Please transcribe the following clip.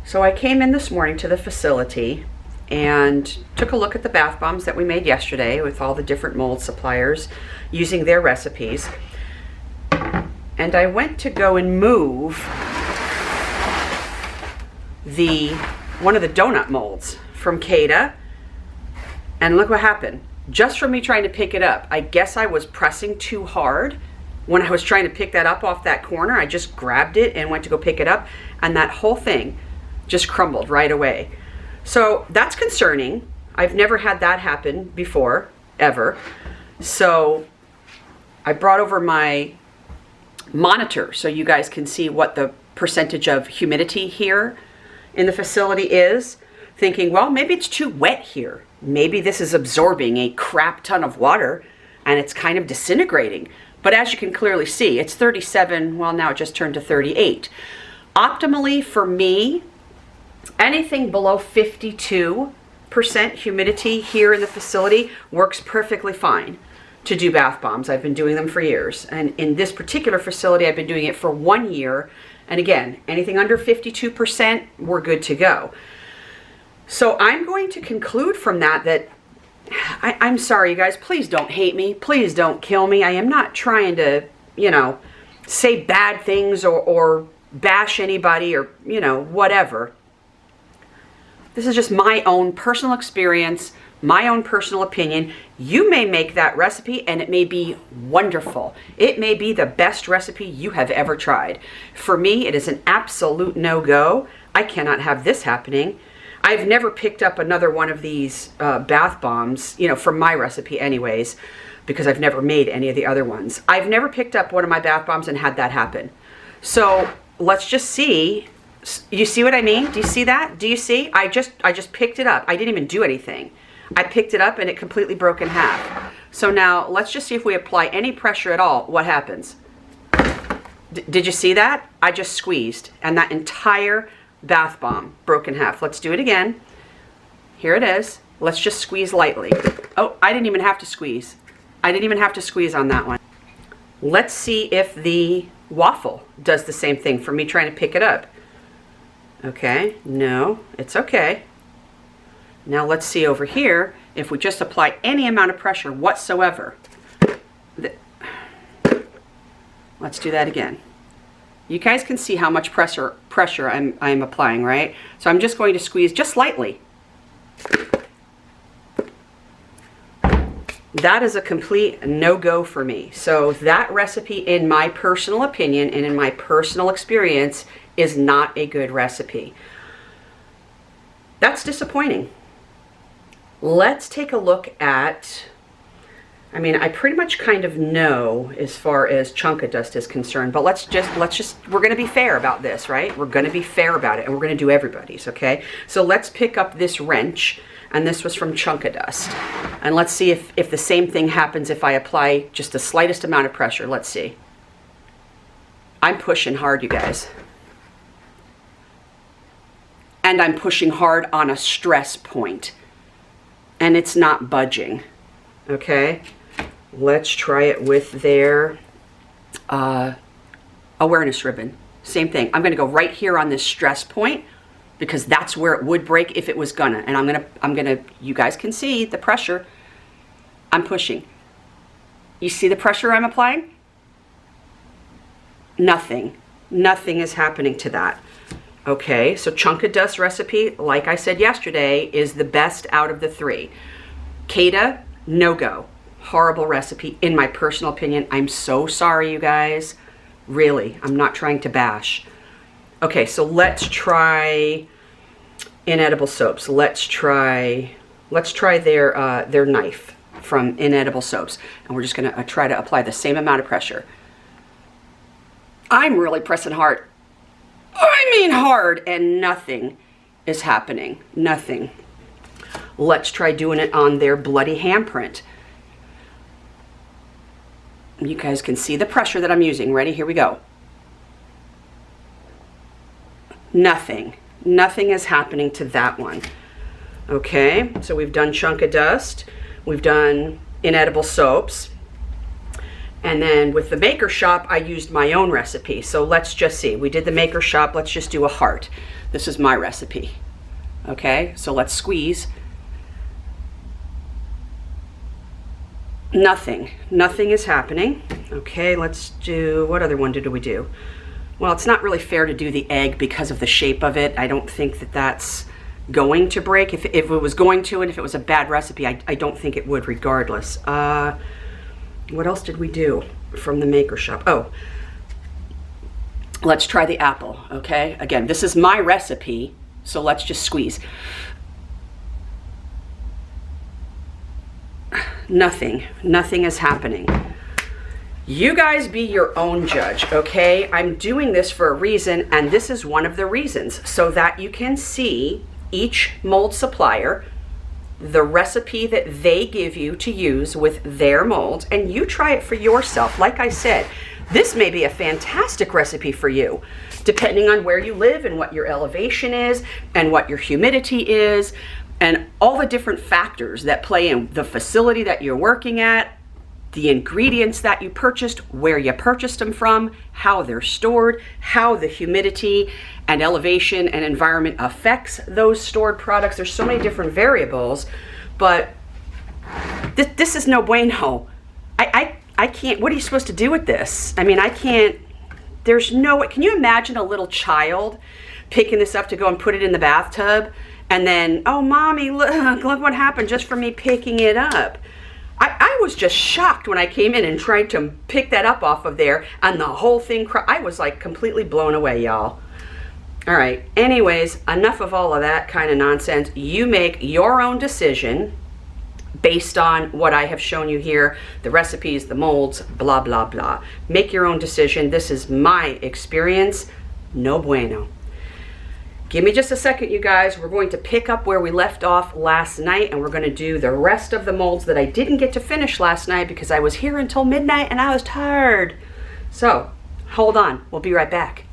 So I came in this morning to the facility and took a look at the bath bombs that we made yesterday with all the different mold suppliers using their recipes. And I went to go and move one of the donut molds from Cada, and look what happened. Just from me trying to pick it up, I guess I was pressing too hard. When I was trying to pick that up off that corner, I just grabbed it and went to go pick it up, and that whole thing just crumbled right away. So that's concerning. I've never had that happen before, ever. So I brought over my monitor so you guys can see what the percentage of humidity here in the facility is, thinking, well, maybe it's too wet here. Maybe this is absorbing a crap ton of water and it's kind of disintegrating. But as you can clearly see, it's 37, well, now it just turned to 38. Optimally for me, anything below 52% humidity here in the facility works perfectly fine to do bath bombs. I've been doing them for years. And in this particular facility, I've been doing it for 1 year. And again, anything under 52%, we're good to go. So I'm going to conclude from that I'm sorry, you guys, please don't hate me. Please don't kill me. I am not trying to, say bad things or bash anybody or, whatever. This is just my own personal experience, my own personal opinion. You may make that recipe and it may be wonderful. It may be the best recipe you have ever tried. For me, it is an absolute no-go. I cannot have this happening. I've never picked up another one of these bath bombs, from my recipe anyways, because I've never made any of the other ones. I've never picked up one of my bath bombs and had that happen. So let's just see. You see what I mean? Do you see that? Do you see? I just picked it up. I didn't even do anything. I picked it up and it completely broke in half. So now let's just see if we apply any pressure at all, what happens? Did you see that? I just squeezed and that entire bath bomb broke in half. Let's do it again. Here it is. Let's just squeeze lightly. Oh, I didn't even have to squeeze. I didn't even have to squeeze on that one. Let's see if the waffle does the same thing for me trying to pick it up. Okay, no, it's okay. Now let's see over here if we just apply any amount of pressure whatsoever. Let's do that again. You guys can see how much pressure I'm applying, right? So I'm just going to squeeze just lightly. That is a complete no-go for me. So that recipe, in my personal opinion and in my personal experience, is not a good recipe. That's disappointing. Let's take a look at, I pretty much kind of know as far as chunka dust is concerned, but let's just, we're going to be fair about this, right? We're going to be fair about it, and we're going to do everybody's, okay? So let's pick up this wrench, and this was from chunka dust. And let's see if the same thing happens if I apply just the slightest amount of pressure. Let's see. I'm pushing hard, you guys. And I'm pushing hard on a stress point. And it's not budging, okay? Let's try it with their awareness ribbon. Same thing. I'm gonna go right here on this stress point because that's where it would break if it was gonna. And I'm gonna, you guys can see the pressure. I'm pushing. You see the pressure I'm applying? Nothing is happening to that. Okay, so chunka dust recipe, like I said yesterday, is the best out of the three. Cada, no-go. Horrible recipe, in my personal opinion. I'm so sorry, you guys. Really, I'm not trying to bash. Okay, so let's try Inedible Soaps. Let's try their knife from Inedible Soaps. And we're just gonna try to apply the same amount of pressure. I'm really pressing hard. Hard, and nothing is happening. Nothing. Let's try doing it on their bloody handprint. You guys can see the pressure that I'm using. Ready? Here we go. Nothing is happening to that one. Okay, so we've done chunka dust. We've done Inedible Soaps. And then with the Maker Shop, I used my own recipe. So let's just see. We did the Maker Shop. Let's just do a heart. This is my recipe. Okay, so let's squeeze. Nothing is happening. Okay, let's do, what other one did we do? Well, it's not really fair to do the egg because of the shape of it. I don't think that that's going to break. If it was going to, and if it was a bad recipe, I don't think it would regardless. What else did we do from the Maker Shop? Oh, let's try the apple, okay? Again, this is my recipe, so let's just squeeze. Nothing is happening. You guys be your own judge, okay? I'm doing this for a reason, and this is one of the reasons, so that you can see each mold supplier, the recipe that they give you to use with their molds, and you try it for yourself. Like I said, this may be a fantastic recipe for you, depending on where you live and what your elevation is and what your humidity is and all the different factors that play in the facility that you're working at, the ingredients that you purchased, where you purchased them from, how they're stored, how the humidity and elevation and environment affects those stored products. There's so many different variables, but this is no bueno. I can't, what are you supposed to do with this? I mean, I can't, there's no way. Can you imagine a little child picking this up to go and put it in the bathtub and then, oh, mommy, look what happened just for me picking it up. I was just shocked when I came in and tried to pick that up off of there, and the whole thing, I was like completely blown away, y'all. All right, anyways, enough of all of that kind of nonsense. You make your own decision based on what I have shown you here, the recipes, the molds, blah, blah, blah. Make your own decision. This is my experience. No bueno. Give me just a second, you guys. We're going to pick up where we left off last night, and we're going to do the rest of the molds that I didn't get to finish last night because I was here until midnight and I was tired. So, hold on. We'll be right back.